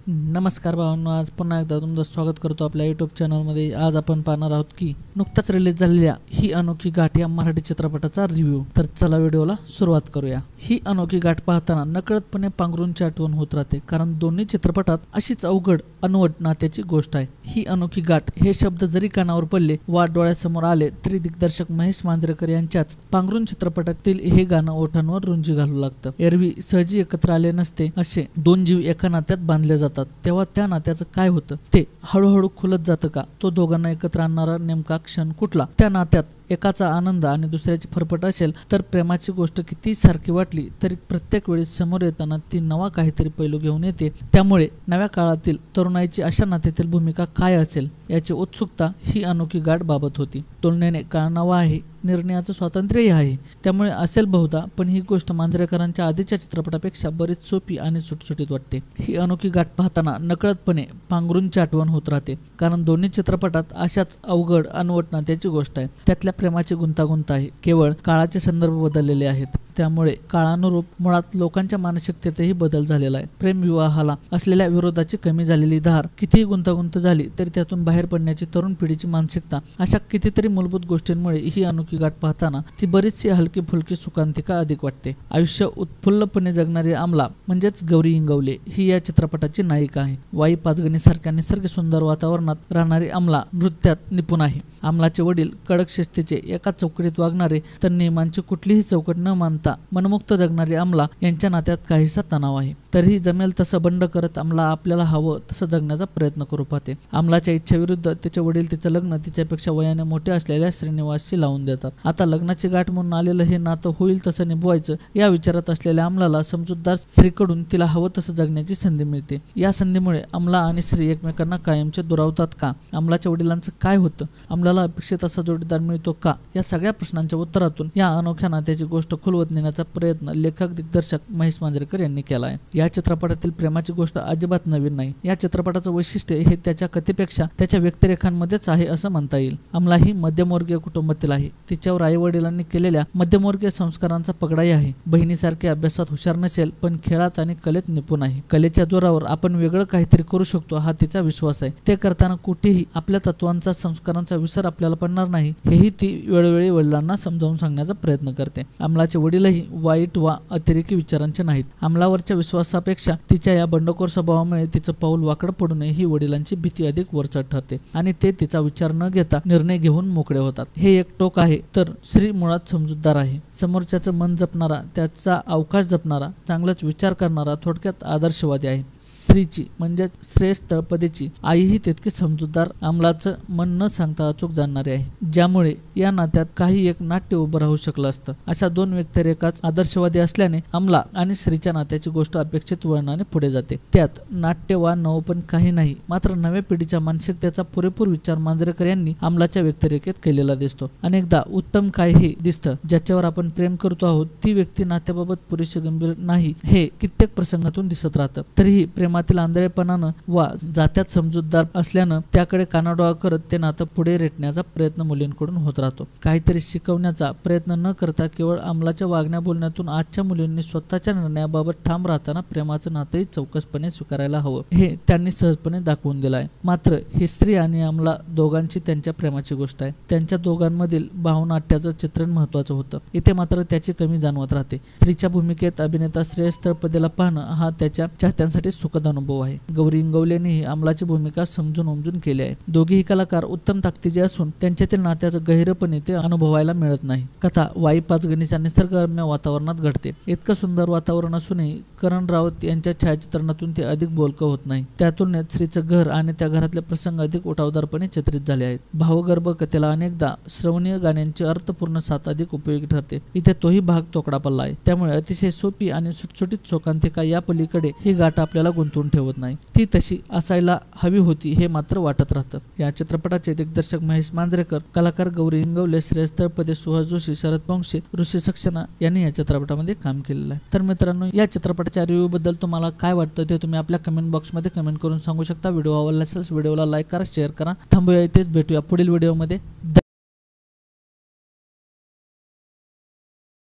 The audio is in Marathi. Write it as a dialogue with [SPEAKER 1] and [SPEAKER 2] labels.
[SPEAKER 1] नमस्कार भावांनो, आज पुन्हा एकदा तुमचं स्वागत करतो आपल्या यूट्यूब चॅनलमध्ये। आज आपण पाहणार आहोत की नुकताच रिलीज झालेल्या ही अनोखी गाठ या मराठी चित्रपटाचा रिव्ह्यू। तर चला व्हिडिओला सुरुवात करूया। ही अनोखी गाठ पाहताना नकळतपणे पांघरूणची आठवण होत राहते, कारण दोन्ही चित्रपटात अशीच अवघड अनवट नात्याची गोष्ट आहे। ही अनोखी गाठ हे शब्द जरी कानावर पडले वा डोळ्यासमोर आले तरी दिग्दर्शक महेश मांजरेकर यांच्याच पांघरूण चित्रपटातील हे गाणं ओठांवर रुंजी घालू लागतं। एरवी सहजी एकत्र आले नसते असे दोन जीव एका नात्यात बांधले जातात, तेव्हा त्या नात्याचं काय होतं ते हळूहळू खुलत जातं का? तो दोघांना एकत्र आणणारा नेमका क्षण कुठला? त्या नात्यात एकाचा आनंद आणि दुसऱ्याची फरफट असेल तर प्रेमाची गोष्ट किती सारखी वाटली तरी प्रत्येक वेळी समोर येताना ती नवा काहीतरी पैलू घेऊन येते। त्यामुळे नव्या काळातील तरुणाईची अशा नात्यातील भूमिका काय असेल याची उत्सुकता ही अनोखी गाठ बाबत होती। तुलनेने काळ नवा आहे, निर्णयाचं स्वातंत्र्यही आहे, त्यामुळे असेल बहुधा, पण ही गोष्ट मांजरेकरांच्या आधीच्या चित्रपटापेक्षा बरीच सोपी आणि सुटसुटीत वाटते। ही अनोखी गाठ पाहताना नकळतपणे पांघरूणची आठवण होत राहते, कारण दोन्ही चित्रपटात अशाच अवघड अनवट नात्याची गोष्ट आहे। त्यातल्या प्रेमाची गुंतागुंत आहे, केवळ काळाचे संदर्भ बदललेले आहेत, त्यामुळे काळानुरूप मुळात लोकांच्या मानसिकतेतही बदल झालेला आहे। प्रेम विवाहाला असलेल्या विरोधाची कमी झालेली धार, कितीही गुंतागुंत झाली तरी त्यातून बाहेर पडण्याची तरुण पिढीची मानसिकता, अशा कितीतरी मूलभूत गोष्टींमुळे ही अनोखी गाठ पाहताना ती बरीचशी हलकी फुलकी सुखांतिका अधिक वाटते। आयुष्य उत्फुल्लपणे जगणारी आमला म्हणजेच गौरी इंगवले ही या चित्रपटाची नायिका आहे। वाई पाचगणीसारख्या निसर्ग सुंदर वातावरणात राहणारी आमला नृत्यात निपुण आहे। आमलाचे वडील कडक शिस्तीचे, एका चौकटीत वागणारे, तर नियमांची कुठलीही चौकट न मानता मनमुक्त जगणारी आमला यांच्या नात्यात काहीसा तणाव आहे। तरीही जमेल तसं बंड करत आमला आपल्याला हवं तसं जगण्याचा प्रयत्न करू पाहते। आमलाच्या इच्छेविरुद्ध तिचे वडील तिचं लग्न तिच्यापेक्षा वयाने मोठे असलेल्या श्रीनिवासशी लावून देतात। आता लग्नाची गाठ म्हणून आलेलं हे नातं होईल तसं निभवायचं या विचारात असलेल्या आमलाला समजूतदार श्रीकडून तिला हवं तसं जगण्याची संधी मिळते। या संधीमुळे आमला आणि श्री एकमेकांना कायमचे दुरावतात का? आमलाच्या वडिलांचं काय होतं? आमलाला अपेक्षित असा जोडीदार मिळतो का? या सगळ्या प्रश्नांच्या उत्तरातून या अनोख्या नात्याची गोष्ट खुलवत नेण्याचा प्रयत्न लेखक दिग्दर्शक महेश मांजरेकर यांनी केला आहे। या चित्रपटातील प्रेमाची गोष्ट अजिबात नवीन नाही। या चित्रपटाचं वैशिष्ट्य हे त्याच्या कथेपेक्षा त्याच्या व्यक्तिरेखांमध्येच आहे असं म्हणता येईल। आमला ही मध्यमवर्गीय कुटुंबातील आहे, तिच्यावर आई वडिलांनी केलेल्या मध्यमवर्गीय संस्कारांचा पगडाही आहे। बहिणीसारखे अभ्यासात हुशार नसेल, पण खेळात आणि कलेत निपुण आहे। कलेच्या जोरावर आपण वेगळं काहीतरी करू शकतो हा तिचा विश्वास आहे। ते करताना कुठेही आपल्या तत्वांचा, संस्कारांचा विसर आपल्याला पडणार नाही हेही ती वेळोवेळी वडिलांना समजावून सांगण्याचा प्रयत्न करते। आमलाचे वडीलही वाईट वा अतिरेकी विचारांचे नाहीत। आमलावरच्या विश्वासापेक्षा तिच्या या बंडखोर स्वभावामुळे तिचं पाऊल वाकड पडू नये ही वडिलांची भीती अधिक वरचढ ठरते आणि ते तिचा विचार न घेता निर्णय घेऊन मोकळे होतात। हे एक टोक आहे, तर श्री मुळात समजूतदार आहे, समोरच्याचं मन जपणारा, त्याचा अवकाश जपणारा, चांगलाच विचार करणारा, थोडक्यात आदर्शवादी आहे। श्रीची म्हणजे श्रेयस तळपदेची आईही तितकी समजूतदार, आमलाचं मन न सांगता अचूक जाणणारी आहे, ज्यामुळे या नात्यात काही एक नाट्य उभं राहू शकलं असतं। अशा दोन व्यक्तिरेखाच आदर्शवादी असल्याने आमला आणि श्रीच्या नात्याची गोष्ट अपेक्षित वळणाने पुढे जाते। त्यात नाट्य वा नवपण काही नाही, मात्र नव्या पिढीच्या मानसिकतेचा पुरेपूर विचार मांजरेकर यांनी आमलाच्या व्यक्तिरेखेत केलेला दिसतो। अनेकदा उत्तम काय हे दिसतं, ज्याच्यावर आपण प्रेम करतो आहोत ती व्यक्ती नात्याबाबत पुरेशी गंभीर नाही हे कित्येक प्रसंगातून दिसत राहतं। तरीही प्रेमातील आंधळेपणानं वा जात्यात समजूतदार असल्यानं त्याकडे कानाडोळा करत ते नातं पुढे रेटण्याचा प्रयत्न मुलींकडून होत राहतो। काहीतरी शिकवण्याचा प्रयत्न न करता केवळ आमलाच्या वागण्या बोलण्यातून आजच्या मुलींनी स्वतःच्या निर्णयाबाबत ठाम राहताना प्रेमाचं नातंही चौकसपणे स्वीकारायला हवं हे त्यांनी सहजपणे दाखवून दिलं आहे। मात्र ही स्त्री आणि आमला दोघांची त्यांच्या प्रेमाची गोष्ट आहे। त्यांच्या दोघांमधील भावनाट्याचं चित्रण महत्वाचं होतं, इथे मात्र त्याची कमी जाणवत राहते। स्त्रीच्या भूमिकेत अभिनेता श्रेयस तळपदेला पाहणं हा त्याच्या चाहत्यांसाठी सुखद अनुभव आहे। गौरी इंगवलेनेही आमलाची भूमिका समजून उमजून केली आहे। दोघेही कलाकार उत्तम ताकदीचे असून त्यांच्यातील नात्याचं गहिरपणे ते अनुभवायला मिळत नाही। कथा वाई पाचगणीच्या निसर्गरम्य वातावरणात घडते। इतकं सुंदर वातावरण असूनही करण रावत यांच्या छायाचित्रणातून ते अधिक बोलकं होत नाही। त्या तुलनेत श्रीचं घर आणि त्या घरातले प्रसंग अधिक उठावदारपणे चित्रित झाले आहेत। भावगर्भ कथेला अनेकदा श्रवणीय गाण्यांची अर्थपूर्ण साथ अधिक उपयोगी ठरते। इथे तोही भाग तोकडा पडला आहे, त्यामुळे अतिशय सोपी आणि सुटसुटीत शोकांतिका या पलीकडे ही गाठ आपल्याला गुंतवून ठेवत नाही। ती तशी असायला हवी होती हे मात्र वाटत राहतं। या चित्रपटाचे दिग्दर्शक महेश मांजरेकर, कलाकार गौरी इंगवले, श्रेयस तळपदे, सुहास जोशी, शरद वंशे, ऋषी सक्सेना यांनी या चित्रपटामध्ये काम केलेलं आहे। तर मित्रांनो, या चित्रपटाच्या रिव्ह्यू बद्दल तुम्हाला काय वाटतं ते तुम्ही आपल्या कमेंट बॉक्समध्ये कमेंट करून सांगू शकता। व्हिडिओ आवडला असेल व्हिडिओला लाईक करा, शेअर करा। थांबूया इथेच, भेटूया पुढील व्हिडिओमध्ये।